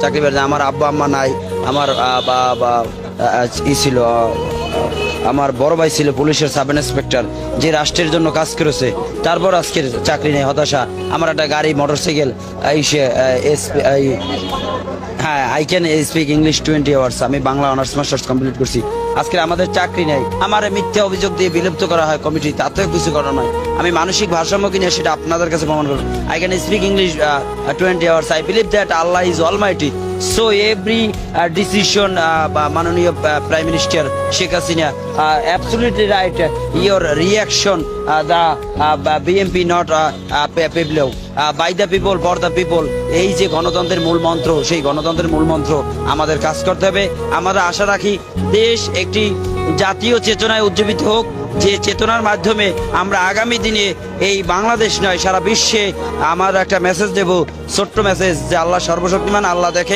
চাকরি পেয়েছে। আমার আব্বা আম্মা নাই, আমার ছিল আমার বড় ভাই ছিল পুলিশের সাব ইন্সপেক্টর, যে রাষ্ট্রের জন্য কাজ করেছে, তারপর আজকের চাকরি নেই, হতাশা। আমার একটা গাড়ি মোটরসাইকেল, হ্যাঁ, I can speak English 20 hours. আমি বাংলা অনার্স মাস্টার্স কমপ্লিট করছি। আজকে আমাদের চাকরি নেই, আমার মিথ্যা অভিযোগ দিয়ে বিলুপ্ত করা হয় কমিটি, তাতেও কিছু করা নয়। আমি মানসিক ভারসাম্য কিনে সেটা আপনাদের কাছে প্রমাণ করব। I can speak English 20 hours. I believe that Allah is Almighty. So every decision, মাননীয় prime minister Sheikh Hasina, absolutely right. Your reaction, the BNP not people, by the people for the people. এই যে গণতন্ত্রের মূল মন্ত্র, সেই গণতন্ত্রের মূল মন্ত্র আমাদের কাজ করতে হবে। আমরা আশা রাখি দেশ একটি জাতীয় চেতনায় উজ্জীবিত হোক, যে চেতনার মাধ্যমে আমরা আগামী দিনে এই বাংলাদেশ নয় সারা বিশ্বে আমার একটা মেসেজ দেব, ছোট্ট মেসেজ, যে আল্লাহ সর্বশক্তিমান, আল্লাহ দেখে।